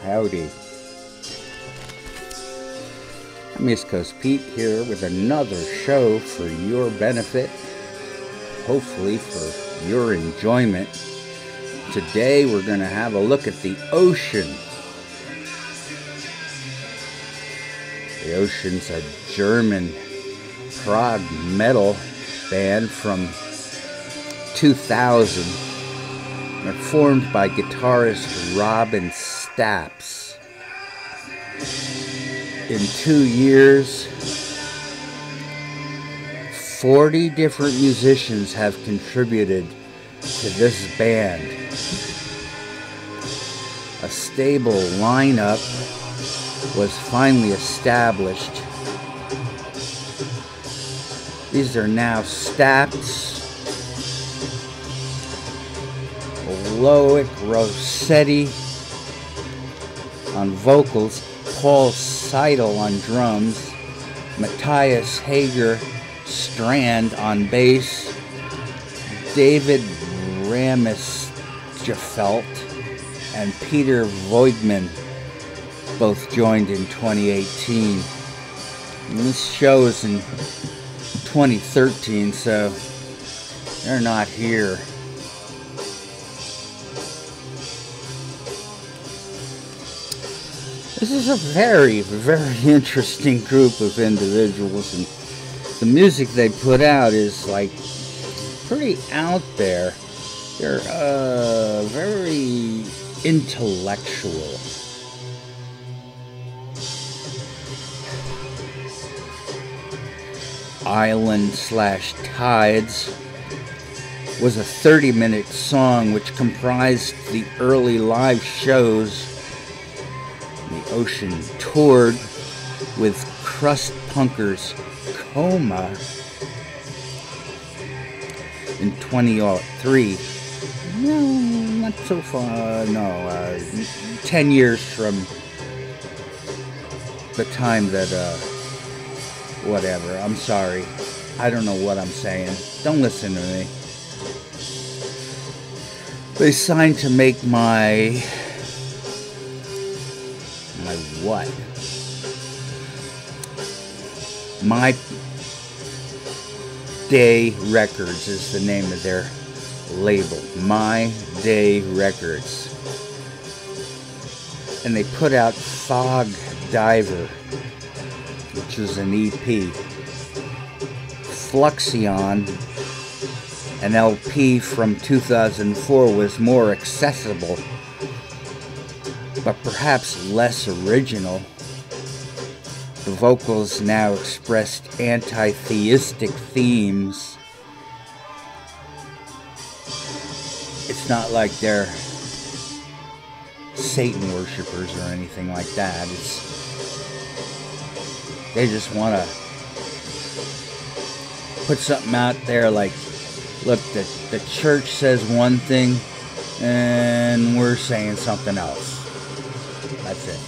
Howdy. I'm East Coast Pete here with another show for your benefit, hopefully for your enjoyment. Today we're going to have a look at the Ocean. The Ocean's a German prog metal band from 2000. They're formed by guitarist Robin Staps. In 2 years, 40 different musicians have contributed to this band. A stable lineup was finally established. These are now Staps, Loic Rossetti on vocals, Paul Seidel on drums, Matthias Hager Strand on bass, David Ramesjefelt and Peter Voigtman both joined in 2018. And this show is in 2013, so they're not here. This is a very, very interesting group of individuals, and the music they put out is like pretty out there. They're very intellectual. Island/Tides was a 30-minute song which comprised the early live shows. The Ocean toured with crust punkers Coma in 2003. No, not so far. No, 10 years from the time that whatever. I'm sorry. I don't know what I'm saying. Don't listen to me. They signed to make my what? My Day Records is the name of their label. My Day Records. And they put out Fog Diver, which is an EP. Fluxion, an LP from 2004, was more accessible, but perhaps less original. The vocals now expressed anti-theistic themes. It's not like they're Satan worshippers or anything like that. They just want to put something out there like, look, the church says one thing and we're saying something else. That's it.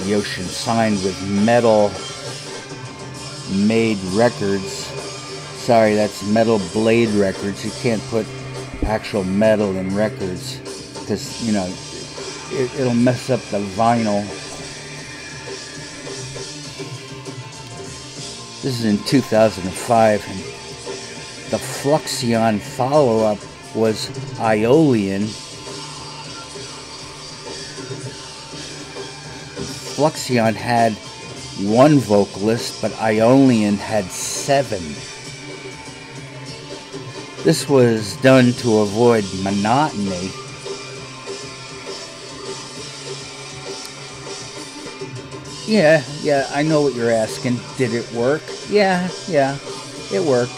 The Ocean signed with Metal Made Records. Sorry, that's Metal Blade Records. You can't put actual metal in records because, you know, it'll mess up the vinyl. This is in 2005, and the Fluxion follow-up was Aeolian. Fluxion had one vocalist, but Aeolian had 7. This was done to avoid monotony. Yeah, I know what you're asking. Did it work? Yeah, it worked.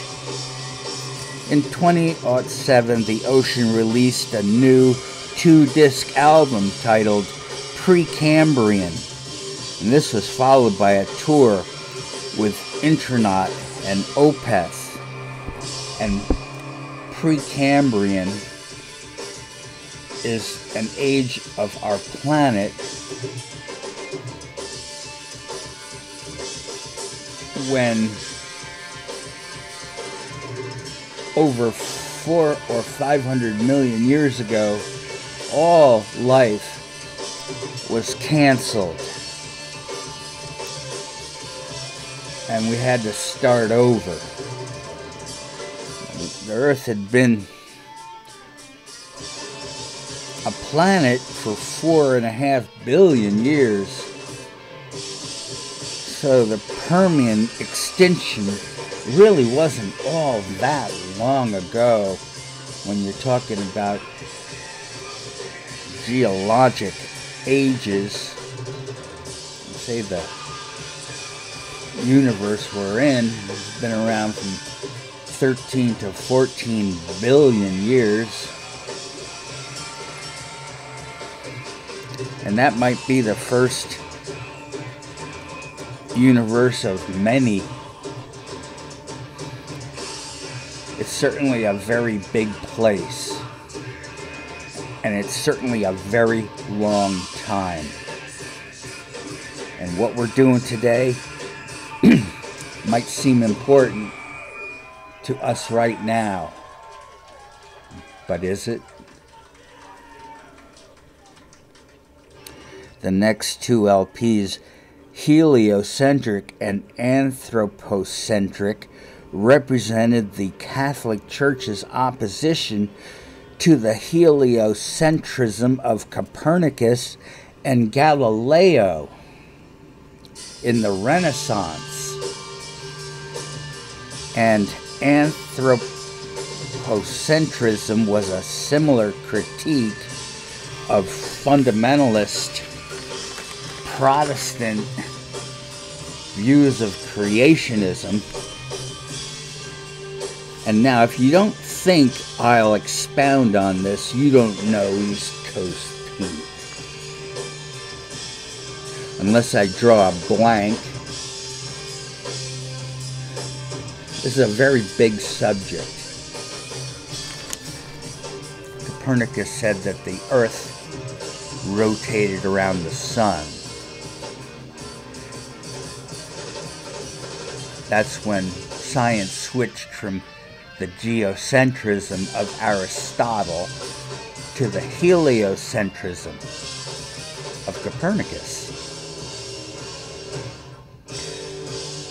In 2007, the Ocean released a new 2-disc album titled Precambrian. And this was followed by a tour with Intronaut and Opeth. And Precambrian is an age of our planet when over 4 or 500 million years ago, all life was canceled. And we had to start over. The Earth had been a planet for 4.5 billion years. So the Permian extinction really wasn't all that long ago when you're talking about geologic ages. Say the universe we're in has been around from 13 to 14 billion years. And that might be the first universe of many. It's certainly a very big place. And it's certainly a very long time. And what we're doing today might seem important to us right now. But is it? The next two LPs, heliocentric and anthropocentric, represented the Catholic Church's opposition to the heliocentrism of Copernicus and Galileo in the Renaissance. And anthropocentrism was a similar critique of fundamentalist Protestant views of creationism. And now, if you don't think I'll expound on this, you don't know East Coast Pete. Unless I draw a blank. This is a very big subject. Copernicus said that the Earth rotated around the sun. That's when science switched from the geocentrism of Aristotle to the heliocentrism of Copernicus.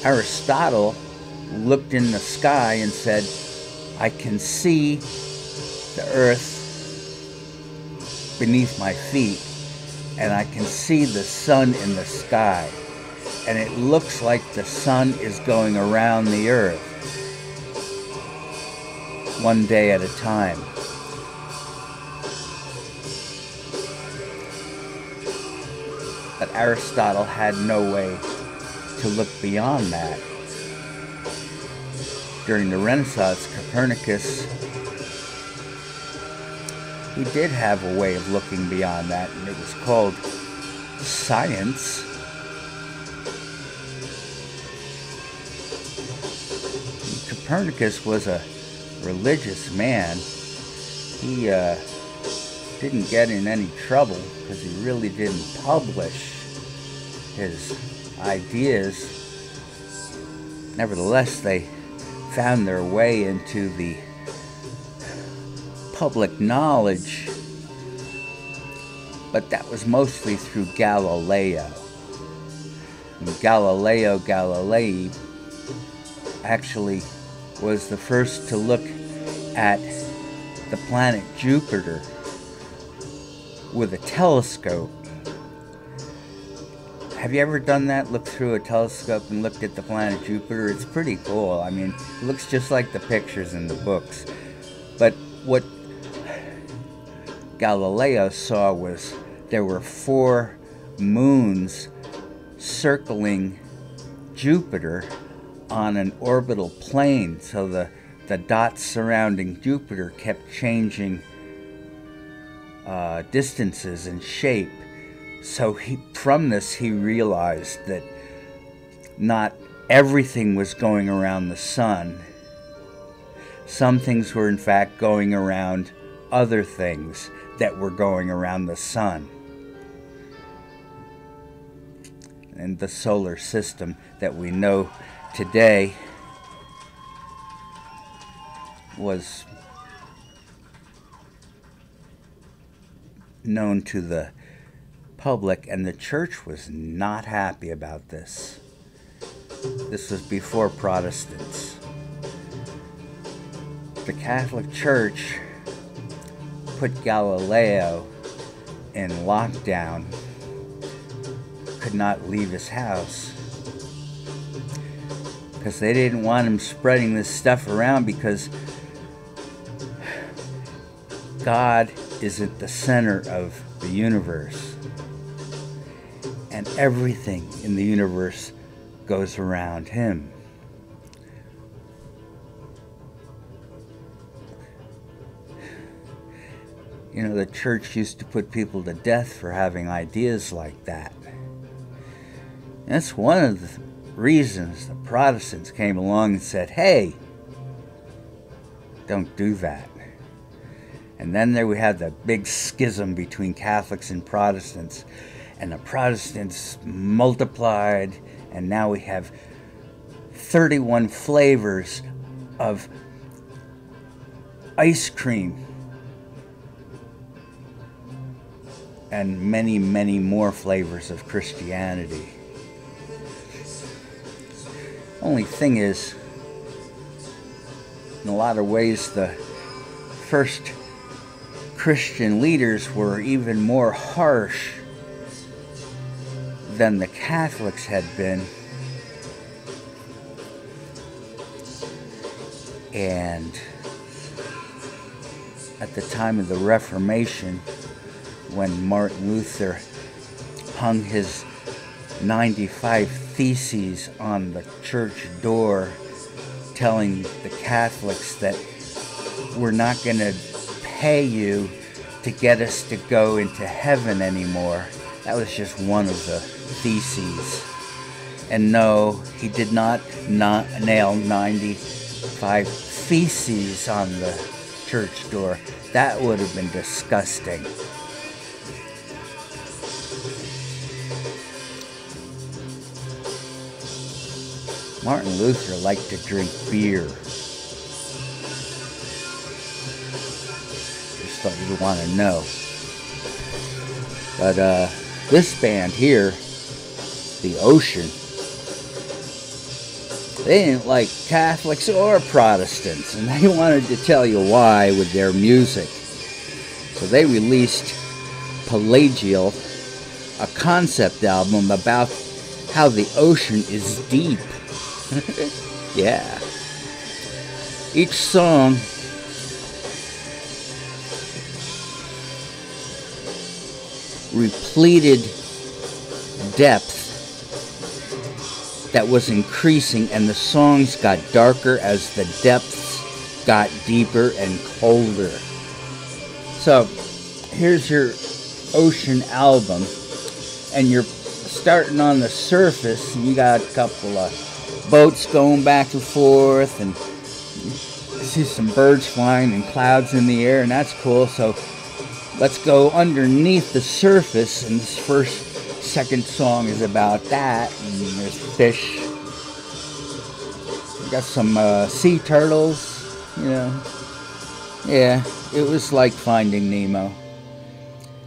Aristotle looked in the sky and said, I can see the earth beneath my feet, and I can see the sun in the sky, and it looks like the sun is going around the earth one day at a time. But Aristotle had no way to look beyond that. During the Renaissance, Copernicus, he did have a way of looking beyond that, and it was called science. Copernicus was a religious man. He didn't get in any trouble because he really didn't publish his ideas. Nevertheless, they found their way into the public knowledge, but that was mostly through Galileo. And Galileo Galilei actually was the first to look at the planet Jupiter with a telescope. Have you ever done that? Looked through a telescope and looked at the planet Jupiter? It's pretty cool. I mean, it looks just like the pictures in the books. But what Galileo saw was there were 4 moons circling Jupiter on an orbital plane. So the dots surrounding Jupiter kept changing distances and shape. So from this he realized that not everything was going around the sun. Some things were in fact going around other things that were going around the sun. And the solar system that we know today was known to the public, and the church was not happy about this. This was before Protestants. The Catholic Church put Galileo in lockdown, could not leave his house, because they didn't want him spreading this stuff around, because God is at the center of the universe, and everything in the universe goes around him. You know, the church used to put people to death for having ideas like that. And that's one of the reasons the Protestants came along and said, hey, don't do that. And then there we had the big schism between Catholics and Protestants, and the Protestants multiplied, and now we have 31 flavors of ice cream and many, many more flavors of Christianity. Only thing is, in a lot of ways, the first Christian leaders were even more harsh than the Catholics had been. And at the time of the Reformation, when Martin Luther hung his 95 Theses on the church door, telling the Catholics that we're not going to pay you to get us to go into heaven anymore. That was just one of the theses. And no, he did not nail 95 theses on the church door. That would have been disgusting. Martin Luther liked to drink beer. Just thought you'd want to know. But this band here, The Ocean, they didn't like Catholics or Protestants, and they wanted to tell you why with their music. So they released Pelagial, a concept album about how the ocean is deep. Yeah. Each song repleted depth that was increasing, and the songs got darker as the depths got deeper and colder. So here's your ocean album, and you're starting on the surface, and you got a couple of boats going back and forth, and you see some birds flying and clouds in the air, and that's cool. So let's go underneath the surface, and this second song is about that, and there's fish. We got some sea turtles, you know. Yeah, it was like Finding Nemo.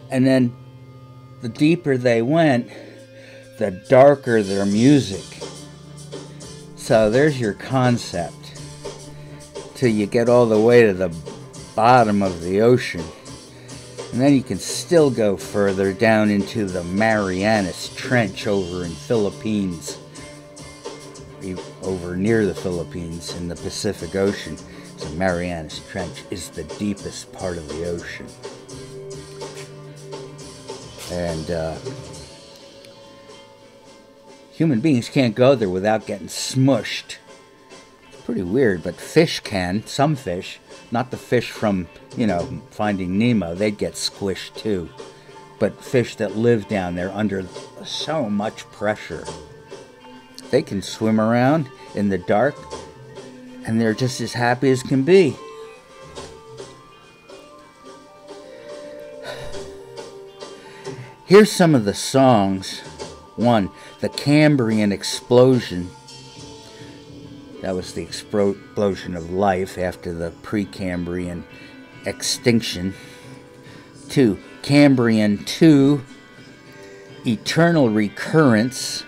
And then the deeper they went, the darker their music. So there's your concept, till you get all the way to the bottom of the ocean. And then you can still go further down into the Marianas Trench over in Philippines, over near the Philippines in the Pacific Ocean. So Marianas Trench is the deepest part of the ocean. And human beings can't go there without getting smushed. It's pretty weird, but fish can. Some fish. Not the fish from, you know, Finding Nemo. They'd get squished too. But fish that live down there under so much pressure, they can swim around in the dark, and they're just as happy as can be. Here's some of the songs. One, the Cambrian explosion. That was the explosion of life after the Precambrian extinction. 2. Cambrian 2, eternal recurrence.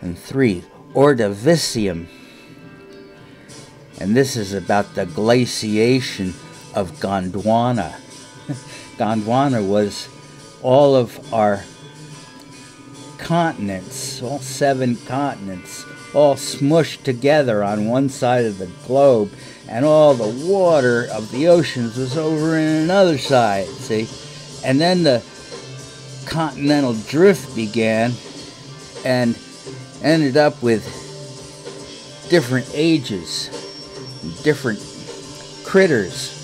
And 3. Ordovicium. And this is about the glaciation of Gondwana. Gondwana was all of our continents, all 7 continents, all smushed together on one side of the globe, and all the water of the oceans was over in another side, see? And then the continental drift began and ended up with different ages, different critters,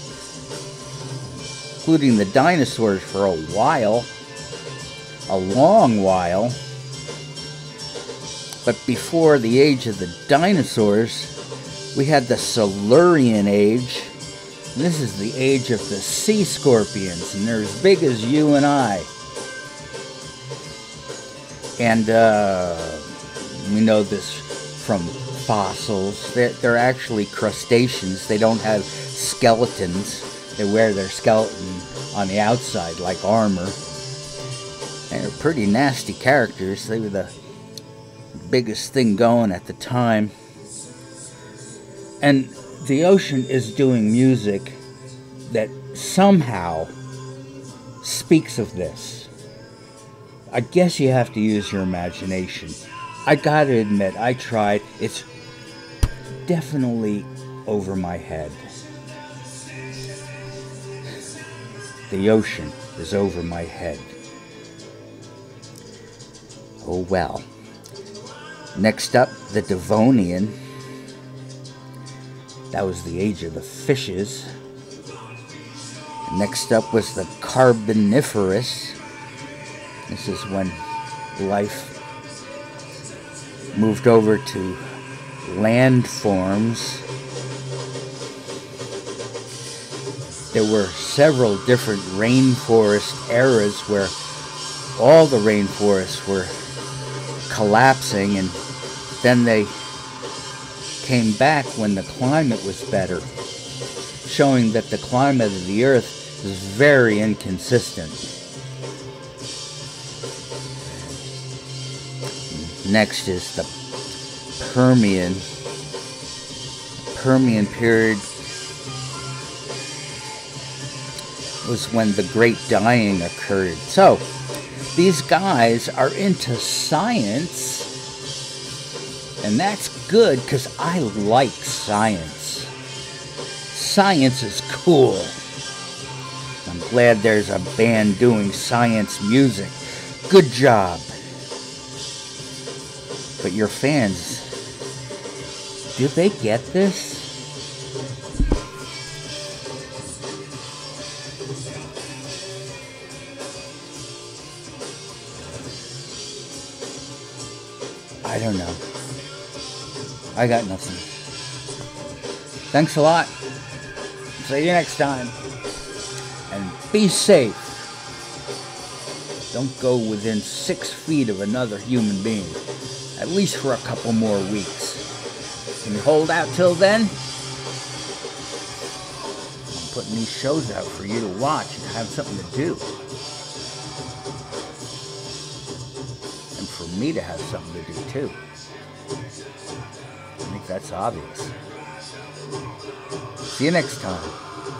including the dinosaurs for a while, a long while. But before the age of the dinosaurs, we had the Silurian age, and this is the age of the sea scorpions, and they're as big as you and I. And we know this from fossils. They're actually crustaceans. They don't have skeletons. They wear their skeleton on the outside like armor. And they're pretty nasty characters. They were the biggest thing going at the time. And the ocean is doing music that somehow speaks of this. I guess you have to use your imagination. I gotta admit, I tried. It's definitely over my head. The ocean is over my head. Oh well. Next up, the Devonian. That was the age of the fishes. Next up was the Carboniferous. This is when life moved over to land forms. There were several different rainforest eras where all the rainforests were collapsing, and then they came back when the climate was better, showing that the climate of the earth is very inconsistent. Next is the Permian. Permian period was when the Great Dying occurred. So, these guys are into science, and that's good because I like science. Science is cool. I'm glad there's a band doing science music. Good job. But your fans, do they get this? I don't know. I got nothing. Thanks a lot. See you next time. And be safe. Don't go within 6 feet of another human being. At least for a couple more weeks. Can you hold out till then? I'm putting these shows out for you to watch and have something to do. And for me to have something to do too. I think that's obvious. See you next time.